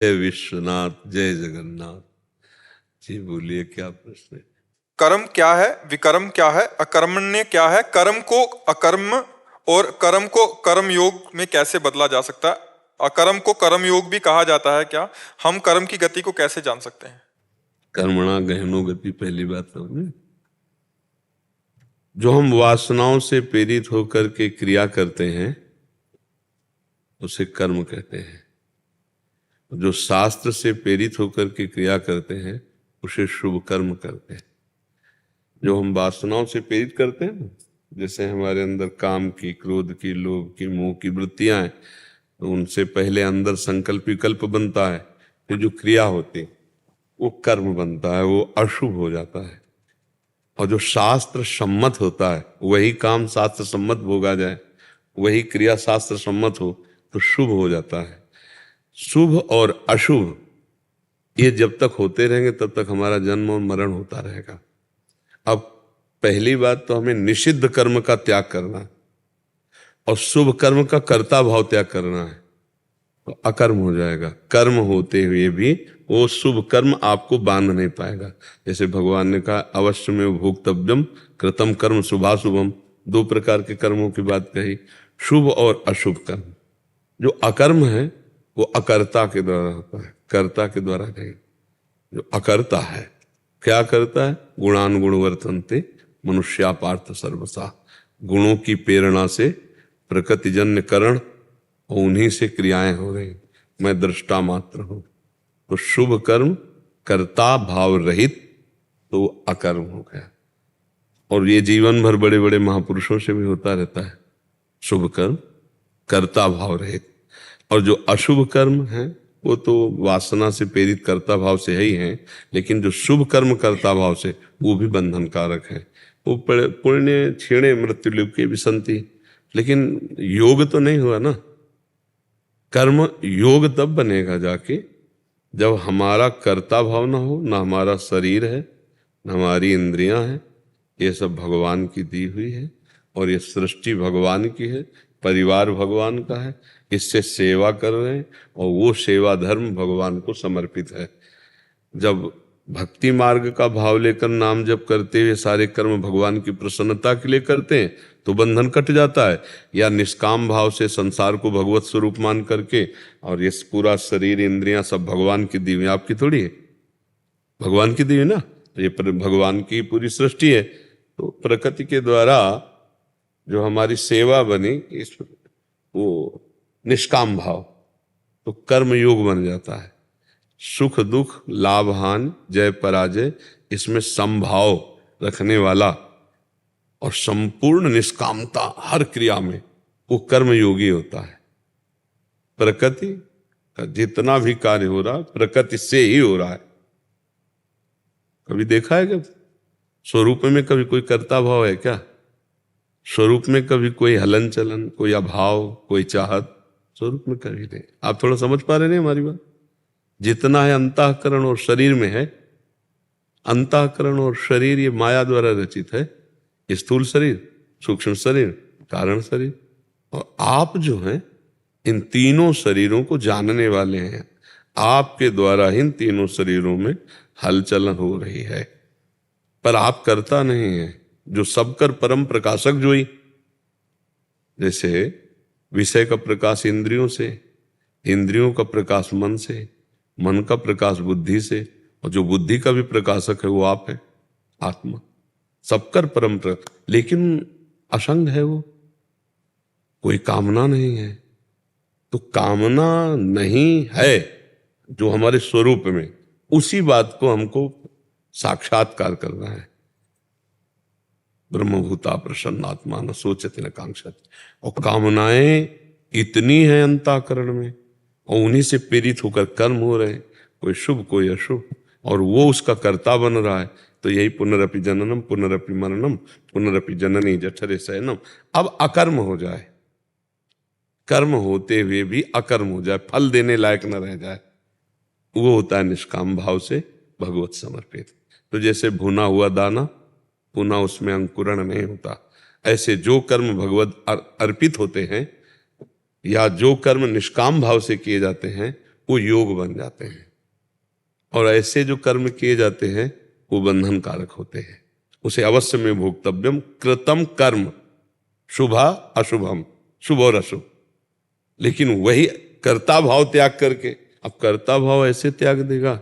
जय विश्वनाथ, जय जगन्नाथ जी। बोलिए, क्या प्रश्न है? कर्म क्या है, विकर्म क्या है, अकर्मण्य क्या है, कर्म को अकर्म और कर्म को कर्म योग में कैसे बदला जा सकता है, अकर्म को कर्म योग भी कहा जाता है क्या, हम कर्म की गति को कैसे जान सकते हैं? कर्मणा गहनो गति, पहली बात समझे। जो हम वासनाओं से प्रेरित होकर के क्रिया करते हैं उसे कर्म कहते हैं। जो शास्त्र से प्रेरित होकर के क्रिया करते हैं उसे शुभ कर्म करते हैं। जो हम वासनाओं से प्रेरित करते हैं ना, जैसे हमारे अंदर काम की, क्रोध की, लोभ की, मोह की वृत्तियां हैं, तो उनसे पहले अंदर संकल्प विकल्प बनता है, फिर जो क्रिया होती वो कर्म बनता है, वो अशुभ हो जाता है। और जो शास्त्र सम्मत होता है वही काम शास्त्र सम्मत भोगा जाए, वही क्रिया शास्त्र सम्मत हो तो शुभ हो जाता है। शुभ और अशुभ ये जब तक होते रहेंगे तब तक हमारा जन्म और मरण होता रहेगा। अब पहली बात तो हमें निषिद्ध कर्म का त्याग करना है और शुभ कर्म का कर्ता भाव त्याग करना है, तो अकर्म हो जाएगा। कर्म होते हुए भी वो शुभ कर्म आपको बांध नहीं पाएगा। जैसे भगवान ने कहा, अवश्य में भोक्तव्यम कृतम कर्म शुभाशुभम। दो प्रकार के कर्मों की बात कही, शुभ और अशुभ कर्म। जो अकर्म है वो अकर्ता के द्वारा होता है, कर्ता के द्वारा नहीं। जो अकर्ता है क्या करता है? गुणानुगुण वर्तन्ते मनुष्या पार्थ सर्वसा। गुणों की प्रेरणा से प्रकृतिजन्य करण और उन्हीं से क्रियाएं हो रही, मैं दृष्टा मात्र हूं। तो शुभ कर्म कर्ता भाव रहित तो अकर्म हो गया। और ये जीवन भर बड़े बड़े महापुरुषों से भी होता रहता है, शुभ कर्म कर्ता भाव रहित। और जो अशुभ कर्म है वो तो वासना से प्रेरित कर्ता भाव से ही है, लेकिन जो शुभ कर्म कर्ता भाव से वो भी बंधन कारक है। वो पुण्य क्षीणे मृत्यु लोके विसंति, लेकिन योग तो नहीं हुआ ना। कर्म योग तब बनेगा जाके जब हमारा कर्ता भाव ना हो, ना हमारा शरीर है, ना हमारी इंद्रियां हैं। ये सब भगवान की दी हुई है और ये सृष्टि भगवान की है, परिवार भगवान का है, इससे सेवा कर रहे हैं और वो सेवा धर्म भगवान को समर्पित है। जब भक्ति मार्ग का भाव लेकर नाम जप करते हुए सारे कर्म भगवान की प्रसन्नता के लिए करते हैं तो बंधन कट जाता है। या निष्काम भाव से संसार को भगवत स्वरूप मान करके, और ये पूरा शरीर इंद्रियां सब भगवान की दी हुई, आपकी थोड़ी है, भगवान की दी हुई ना। तो ये भगवान की पूरी सृष्टि है। तो प्रकृति के द्वारा जो हमारी सेवा बनी, इस वो निष्काम भाव, तो कर्म योग बन जाता है। सुख दुख लाभ हानि जय पराजय, इसमें समभाव रखने वाला और संपूर्ण निष्कामता हर क्रिया में, वो कर्म योगी होता है। प्रकृति का जितना भी कार्य हो रहा है प्रकृति से ही हो रहा है। कभी देखा है क्या स्वरूप में कभी कोई कर्ता भाव है क्या? स्वरूप में कभी कोई हलन चलन, कोई अभाव, कोई चाहत, स्वरूप में कभी नहीं। आप थोड़ा समझ पा रहे नहीं हमारी बात? जितना है अंतःकरण और शरीर में है। अंतःकरण और शरीर ये माया द्वारा रचित है। स्थूल शरीर, सूक्ष्म शरीर, कारण शरीर। और आप जो हैं इन तीनों शरीरों को जानने वाले हैं। आपके द्वारा इन तीनों शरीरों में हलचलन हो रही है, पर आप करता नहीं है। जो सबकर परम प्रकाशक जो ही, जैसे विषय का प्रकाश इंद्रियों से, इंद्रियों का प्रकाश मन से, मन का प्रकाश बुद्धि से, और जो बुद्धि का भी प्रकाशक है वो आप है, आत्मा। सबकर परम प्रकाश, लेकिन असंग है वो, कोई कामना नहीं है। तो कामना नहीं है जो हमारे स्वरूप में, उसी बात को हमको साक्षात्कार करना है। ब्रह्मभूता प्रसन्नात्मा न सोचते न कांक्षति। और कामनाएं इतनी है अंतःकरण में और उन्हीं से प्रेरित होकर कर्म हो रहे हैं, कोई शुभ कोई अशुभ, और वो उसका कर्ता बन रहा है। तो यही पुनरपि जननम पुनरपि मरणम पुनरपि जननी जठरे शयनम। अब अकर्म हो जाए, कर्म होते हुए भी अकर्म हो जाए, फल देने लायक न रह जाए, वो होता है निष्काम भाव से भगवत समर्पित। तो जैसे भुना हुआ दाना पुनः उसमें अंकुरण नहीं होता, ऐसे जो कर्म भगवत अर्पित होते हैं या जो कर्म निष्काम भाव से किए जाते हैं वो योग बन जाते हैं। और ऐसे जो कर्म किए जाते हैं वो बंधन कारक होते हैं। उसे अवश्य में भोक्तव्यम कृतम कर्म शुभा अशुभम, शुभ और अशुभ। लेकिन वही कर्ता भाव त्याग करके, अब कर्ता भाव ऐसे त्याग देगा,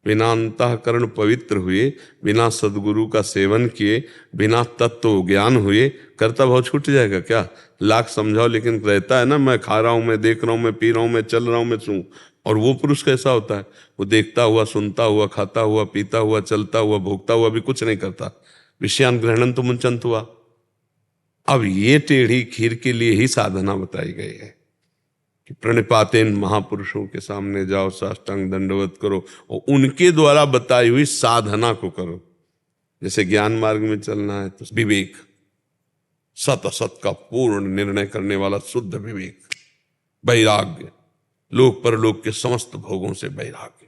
बिना अंतःकरण पवित्र हुए, बिना सदगुरु का सेवन किए, बिना तत्व ज्ञान हुए कर्ता भाव छूट जाएगा क्या? लाख समझाओ लेकिन रहता है ना, मैं खा रहा हूं, मैं देख रहा हूं, मैं पी रहा हूं, मैं चल रहा हूं, मैं सू। और वो पुरुष कैसा होता है? वो देखता हुआ, सुनता हुआ, खाता हुआ, पीता हुआ, चलता हुआ, भोगता हुआ भी कुछ नहीं करता। विषयान ग्रहणन तो मुंचंत हुआ। अब ये टेढ़ी खीर के लिए ही साधना बताई गई है कि प्रणिपातेन महापुरुषों के सामने जाओ, साष्टांग दंडवत करो और उनके द्वारा बताई हुई साधना को करो। जैसे ज्ञान मार्ग में चलना है तो विवेक, सत असत का पूर्ण निर्णय करने वाला शुद्ध विवेक, वैराग्य, लोक परलोक के समस्त भोगों से वैराग्य,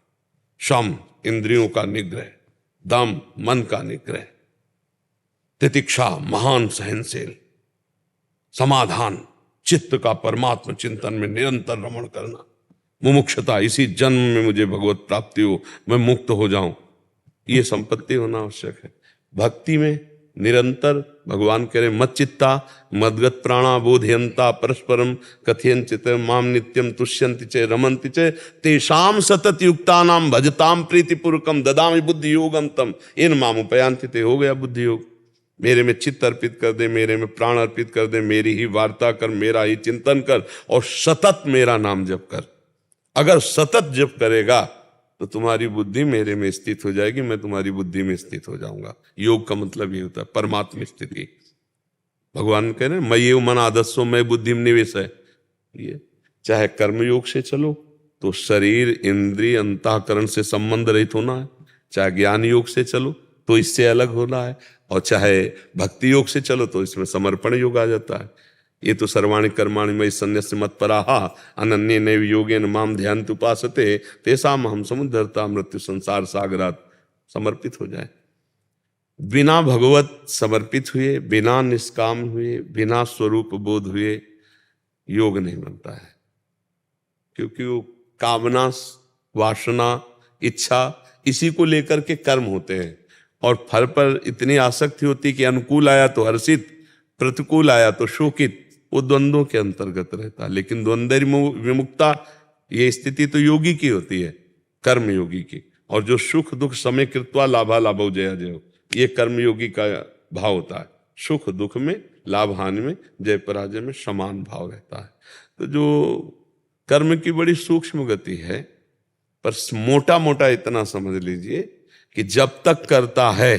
शम इंद्रियों का निग्रह, दम मन का निग्रह, तितिक्षा महान सहनशील, समाधान चित्त का परमात्मा चिंतन में निरंतर रमण करना, मुमुक्षता इसी जन्म में मुझे भगवत प्राप्ति हो, मैं मुक्त हो जाऊं, ये संपत्ति होना आवश्यक है। भक्ति में निरंतर भगवान कह रहे मच्चित्ता मदगत प्राणा बोधयंता परस्परम कथयंचित माम नित्यम तुष्यंति च रमन्ति च तेषाम सतत युक्तानाम भजताम प्रीतिपूर्वकम ददामि बुद्धि योगम तम इन माम उपयांति ते। हो गया बुद्धि योग। मेरे में चित्त अर्पित कर दे, मेरे में प्राण अर्पित कर दे, मेरी ही वार्ता कर, मेरा ही चिंतन कर और सतत मेरा नाम जप कर। अगर सतत जप करेगा तो तुम्हारी बुद्धि मेरे में स्थित हो जाएगी, मैं तुम्हारी बुद्धि में स्थित हो जाऊंगा। योग का मतलब ये होता है परमात्मा स्थिति। भगवान कह रहे हैं मय्येव मन आदस्सो मयि बुद्धिम निवेश है। ये चाहे कर्म योग से चलो तो शरीर इंद्रिय अंतःकरण से संबंध रहित होना है, चाहे ज्ञान योग से चलो तो इससे अलग होना है, और चाहे भक्ति योग से चलो तो इसमें समर्पण योग आ जाता है। ये तो सर्वाणि कर्माणि मयि सन्न्यस्य मत्पराः अनन्ये नैव योगेन माम ध्यानन्ति उपासते तेषाम् अहं समुद्धर्ता मृत्यु संसार सागरात। समर्पित हो जाए। बिना भगवत समर्पित हुए, बिना निष्काम हुए, बिना स्वरूप बोध हुए योग नहीं बनता है। क्योंकि वो कामना, वासना, इच्छा इसी को लेकर के कर्म होते हैं और फल पर इतनी आसक्ति होती कि अनुकूल आया तो हर्षित, प्रतिकूल आया तो शोकित, वो द्वंद्वों के अंतर्गत रहता है। लेकिन द्वंद्व विमुक्ता ये स्थिति तो योगी की होती है, कर्म योगी की। और जो सुख दुख समय कृत्वा लाभा लाभो जया जयो, ये कर्म योगी का भाव होता है। सुख दुख में, लाभ हानि में, जय पराजय में समान भाव रहता है। तो जो कर्म की बड़ी सूक्ष्म गति है, पर मोटा मोटा इतना समझ लीजिए कि जब तक करता है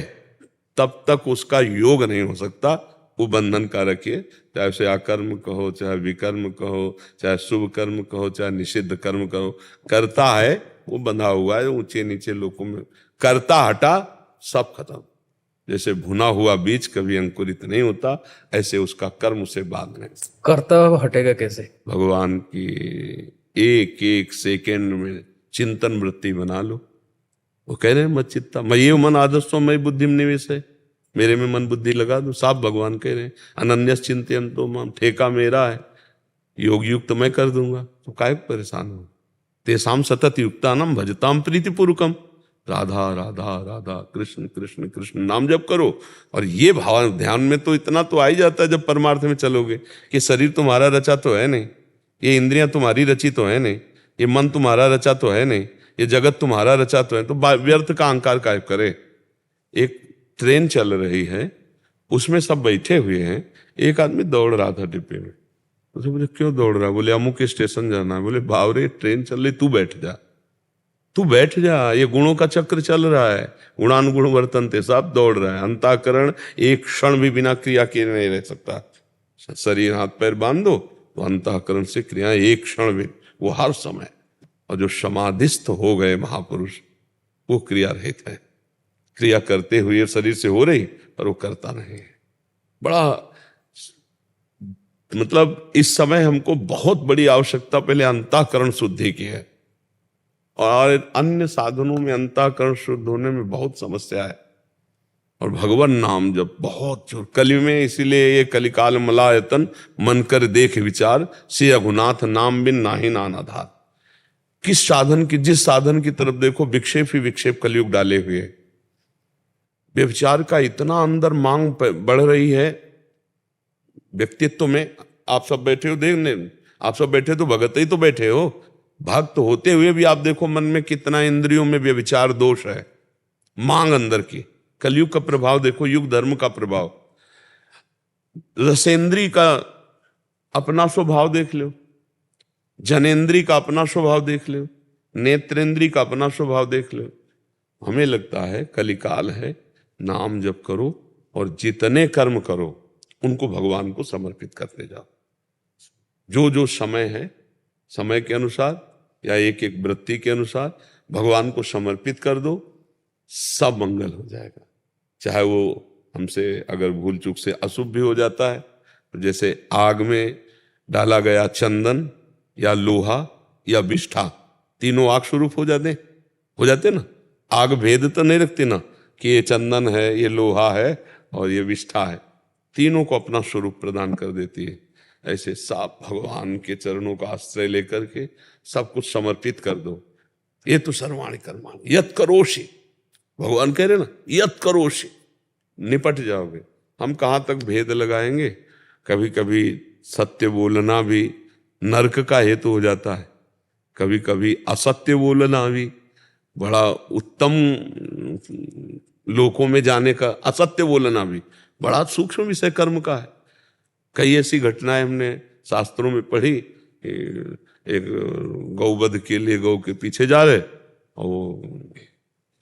तब तक उसका योग नहीं हो सकता, वो बंधन कारक है। चाहे उसे अकर्म कहो, चाहे विकर्म कहो, चाहे शुभ कर्म कहो, चाहे निषिद्ध कर्म कहो, करता है वो बंधा हुआ है ऊंचे नीचे लोकों में। करता हटा सब खत्म। जैसे भुना हुआ बीज कभी अंकुरित नहीं होता, ऐसे उसका कर्म उसे बांध नहीं। कर्ता हटेगा कैसे? भगवान की एक एक सेकेंड में चिंतन वृत्ति बना लो। वो कह रहे हैं मत चित्ता मय्येव मन आदस्सो मयि बुद्धिम निवेश है, मेरे में मन बुद्धि लगा दो। साफ भगवान कह रहे हैं अनन्यस चिंतयन्तो माम, ठेका मेरा है, योग युक्त मैं कर दूंगा, तो काहे परेशान हो। तेषाम सतत युक्तानाम भजताम प्रीतिपूर्वकम, राधा राधा राधा कृष्ण कृष्ण कृष्ण नाम जप करो। और ये भाव ध्यान में तो इतना तो आ ही जाता है जब परमार्थ में चलोगे कि शरीर तुम्हारा रचा तो है नहीं, ये इंद्रियां तुम्हारी रची तो है नहीं, ये मन तुम्हारा रचा तो है नहीं, ये जगत तुम्हारा रचा तो है, तो व्यर्थ का अहंकार काहे करे। एक ट्रेन चल रही है, उसमें सब बैठे हुए हैं, एक आदमी दौड़ रहा था डिब्बे में। उसे बोले क्यों दौड़ रहा है? बोले अमुक स्टेशन जाना है। बोले बावरे ट्रेन चल रही, तू बैठ जा, तू बैठ जा, ये गुणों का चक्र चल रहा है, गुणानुगुण वर्तन्ते, सब दौड़ रहा है। अंतःकरण एक क्षण भी बिना क्रिया किए नहीं रह सकता। शरीर हाथ पैर बांध दो तो अंतःकरण से क्रियाएं एक क्षण भी, वो हर समय। और जो समाधिस्थ हो गए महापुरुष, वो क्रिया रहित है, क्रिया करते हुए शरीर से हो रही पर वो करता नहीं है। बड़ा मतलब इस समय हमको बहुत बड़ी आवश्यकता पहले अंतःकरण शुद्धि की है, और अन्य साधनों में अंतःकरण शुद्ध होने में बहुत समस्या है। और भगवान नाम जब बहुत जोर कलि में, इसीलिए ये कलिकाल मलायतन मन कर देख विचार, से अघुनाथ नाम बिन नाही नानाधार। किस साधन की, जिस साधन की तरफ देखो विक्षेप ही विक्षेप कलयुग डाले हुए है। व्यभिचार का इतना अंदर मांग बढ़ रही है व्यक्तित्व में। आप सब बैठे हो देखने, आप सब बैठे तो भगत ही तो बैठे हो, भक्त होते हुए भी आप देखो मन में कितना इंद्रियों में व्यभिचार दोष है, मांग अंदर की। कलयुग का प्रभाव देखो, युग धर्म का प्रभाव। रसेंद्री का अपना स्वभाव देख लो, जनेन्द्री का अपना स्वभाव देख लो, नेत्रेंद्री का अपना स्वभाव देख लो। हमें लगता है कलिकाल है, नाम जप करो और जितने कर्म करो उनको भगवान को समर्पित करते जाओ। जो जो समय है, समय के अनुसार या एक एक वृत्ति के अनुसार भगवान को समर्पित कर दो, सब मंगल हो जाएगा। चाहे वो हमसे अगर भूल चूक से अशुभ भी हो जाता है, तो जैसे आग में डाला गया चंदन या लोहा या विष्ठा, तीनों आग स्वरूप हो जाते ना। आग भेद तो नहीं रखती ना कि ये चंदन है, ये लोहा है और ये विष्ठा है, तीनों को अपना स्वरूप प्रदान कर देती है। ऐसे सब भगवान के चरणों का आश्रय लेकर के सब कुछ समर्पित कर दो। ये तो सर्वाणि कर्माणि यत् करोषि, भगवान कह रहे ना यत् करोषि, निपट जाओगे। हम कहाँ तक भेद लगाएंगे। कभी कभी सत्य बोलना भी नरक का हेतु हो जाता है, कभी कभी असत्य बोलना भी बड़ा उत्तम लोकों में जाने का, असत्य बोलना भी बड़ा सूक्ष्म विषय कर्म का है। कई ऐसी घटनाएं हमने शास्त्रों में पढ़ी। एक गौवध के लिए गौ के पीछे जा रहे और वो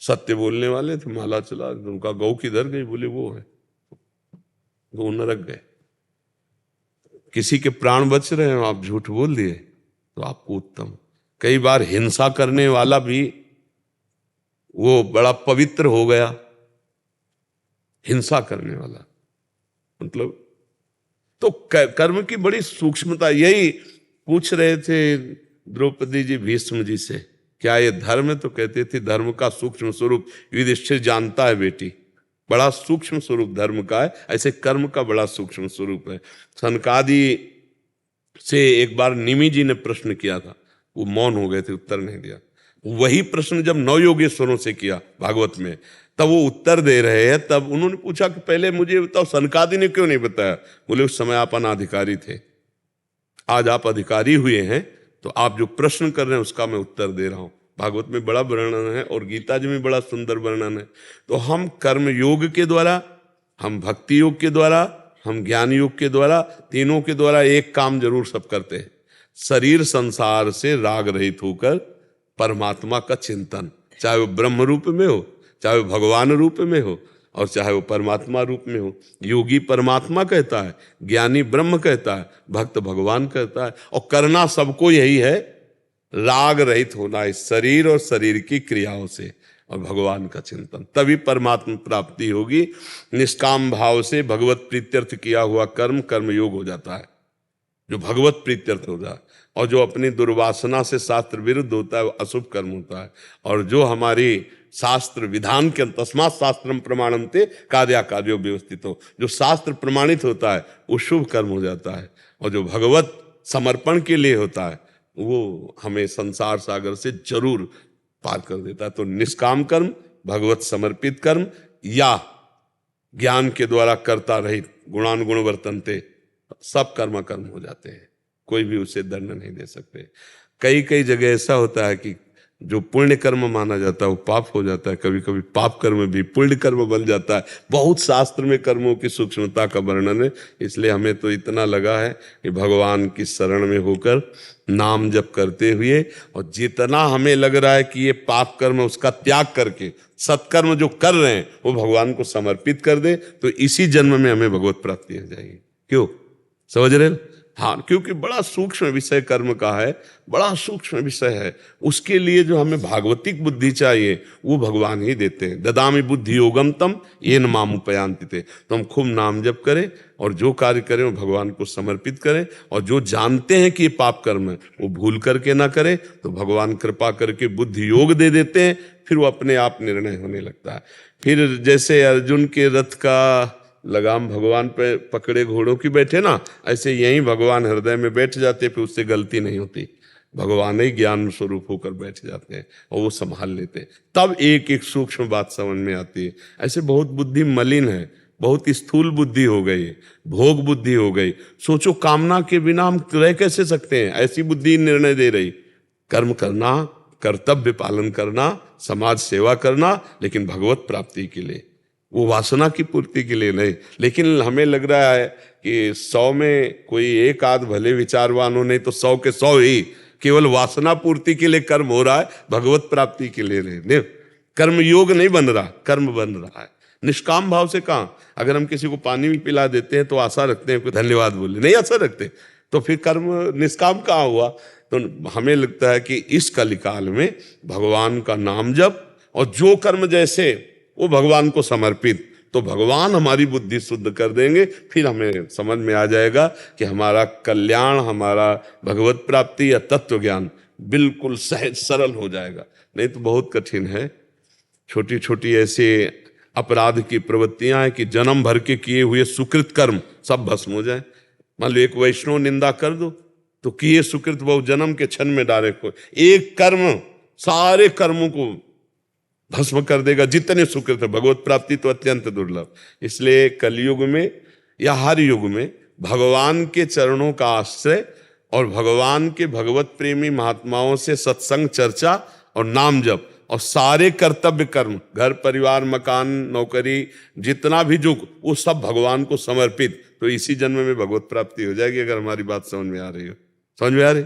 सत्य बोलने वाले थे, माला चला, उनका गौ किधर गई, बोले वो है, वो नरक गए। किसी के प्राण बच रहे हैं, आप झूठ बोल दिए तो आपको उत्तम। कई बार हिंसा करने वाला भी वो बड़ा पवित्र हो गया, हिंसा करने वाला मतलब। तो कर्म की बड़ी सूक्ष्मता। यही पूछ रहे थे द्रौपदी जी भीष्म जी से, क्या ये धर्म है? तो कहते थे धर्म का सूक्ष्म स्वरूप युधिष्ठिर जानता है बेटी, बड़ा सूक्ष्म स्वरूप धर्म का है, ऐसे कर्म का बड़ा सूक्ष्म स्वरूप है। सनकादि से एक बार निमि जी ने प्रश्न किया था, वो मौन हो गए थे, उत्तर नहीं दिया। वही प्रश्न जब नौ योगेश्वरों से किया भागवत में, तब वो उत्तर दे रहे हैं। तब उन्होंने पूछा कि पहले मुझे बताओ सनकादि ने क्यों नहीं बताया? बोले उस समय आप अनाधिकारी थे, आज आप अधिकारी हुए हैं, तो आप जो प्रश्न कर रहे हैं उसका मैं उत्तर दे रहा हूं। भागवत में बड़ा वर्णन है और गीता जी में बड़ा सुंदर वर्णन है। तो हम कर्म योग के द्वारा, हम भक्ति योग के द्वारा, हम ज्ञान योग के द्वारा, तीनों के द्वारा एक काम जरूर सब करते हैं, शरीर संसार से राग रहित होकर परमात्मा का चिंतन, चाहे वो ब्रह्म रूप में हो, चाहे वो भगवान रूप में हो, और चाहे वो परमात्मा रूप में हो। योगी परमात्मा कहता है, ज्ञानी ब्रह्म कहता है, भक्त भगवान कहता है। और करना सबको यही है, राग रहित होना इस शरीर और शरीर की क्रियाओं से, और भगवान का चिंतन, तभी परमात्मा प्राप्ति होगी। निष्काम भाव से भगवत प्रीत्यर्थ किया हुआ कर्म कर्म योग हो जाता है, जो भगवत प्रीत्यर्थ होता है। और जो अपनी दुर्वासना से शास्त्र विरुद्ध होता है वो अशुभ कर्म होता है। और जो हमारी शास्त्र विधान के तस्मात् शास्त्रम प्रमाणन्ते कार्याकार्यो व्यवस्थितो, जो शास्त्र प्रमाणित होता है वो शुभ कर्म हो जाता है। और जो भगवत समर्पण के लिए होता है वो हमें संसार सागर से जरूर पार कर देता है। तो निष्काम कर्म, भगवत समर्पित कर्म, या ज्ञान के द्वारा करता रहित गुणानुगुण वर्तनते, सब कर्म कर्म हो जाते हैं, कोई भी उसे दंड नहीं दे सकते। कई कई जगह ऐसा होता है कि जो पुण्य कर्म माना जाता है वो पाप हो जाता है, कभी कभी पाप कर्म भी पुण्य कर्म बन जाता है। बहुत शास्त्र में कर्मों की सूक्ष्मता का वर्णन है। इसलिए हमें तो इतना लगा है कि भगवान की शरण में होकर नाम जप करते हुए, और जितना हमें लग रहा है कि ये पाप कर्म है उसका त्याग करके सत्कर्म जो कर रहे हैं वो भगवान को समर्पित कर दे, तो इसी जन्म में हमें भगवत प्राप्ति हो जाएगी। क्यों? समझ रहे? हाँ, क्योंकि बड़ा सूक्ष्म विषय कर्म का है, बड़ा सूक्ष्म विषय है। उसके लिए जो हमें भागवतिक बुद्धि चाहिए वो भगवान ही देते हैं। ददामि बुद्धि योगम तम येन माम उपयान्ति ते। तो हम खूब नाम जप करें और जो कार्य करें वो भगवान को समर्पित करें, और जो जानते हैं कि ये पाप कर्म है वो भूल करके ना करें, तो भगवान कृपा करके बुद्धि योग दे देते हैं, फिर वो अपने आप निर्णय होने लगता है। फिर जैसे अर्जुन के रथ का लगाम भगवान पे पकड़े घोड़ों की बैठे ना, ऐसे यहीं भगवान हृदय में बैठ जाते, फिर उससे गलती नहीं होती। भगवान ही ज्ञान स्वरूप होकर बैठ जाते हैं और वो संभाल लेते हैं। तब एक एक सूक्ष्म बात समझ में आती है। ऐसे बहुत बुद्धि मलिन है, बहुत स्थूल बुद्धि हो गई, भोग बुद्धि हो गई। सोचो कामना के बिना हम रह कैसे सकते हैं? ऐसी बुद्धि निर्णय दे रही। कर्म करना, कर्तव्य पालन करना, समाज सेवा करना, लेकिन भगवत प्राप्ति के लिए, वो वासना की पूर्ति के लिए नहीं। लेकिन हमें लग रहा है कि 100 में कोई एक आध भले विचारवानों नहीं तो 100 के 100 ही केवल वासना पूर्ति के लिए कर्म हो रहा है, भगवत प्राप्ति के लिए नहीं। कर्म योग नहीं बन रहा, कर्म बन रहा है। निष्काम भाव से कहाँ? अगर हम किसी को पानी भी पिला देते हैं तो आशा रखते हैं कोई धन्यवाद बोले, नहीं आशा रखते, तो फिर कर्म निष्काम कहाँ हुआ? तो हमें लगता है कि इस कलिकाल में भगवान का नाम जप और जो कर्म जैसे वो भगवान को समर्पित, तो भगवान हमारी बुद्धि शुद्ध कर देंगे। फिर हमें समझ में आ जाएगा कि हमारा कल्याण, हमारा भगवत प्राप्ति या तत्व ज्ञान बिल्कुल सहज सरल हो जाएगा। नहीं तो बहुत कठिन है। छोटी छोटी ऐसे अपराध की प्रवृत्तियां हैं कि जन्म भर के किए हुए सुकृत कर्म सब भस्म हो जाए। मान लो एक वैष्णव निंदा कर दो तो किए सुकृत बहु जन्म के क्षण में डायरेक्ट को एक कर्म सारे कर्मों को भस्म कर देगा, जितने सुकृत है। भगवत प्राप्ति तो अत्यंत दुर्लभ। इसलिए कलयुग में या हर युग में भगवान के चरणों का आश्रय और भगवान के भगवत प्रेमी महात्माओं से सत्संग, चर्चा और नाम जप और सारे कर्तव्य कर्म, घर परिवार मकान नौकरी जितना भी जो, वो सब भगवान को समर्पित, तो इसी जन्म में भगवत प्राप्ति हो जाएगी। अगर हमारी बात समझ में आ रही हो। समझ में आ रही?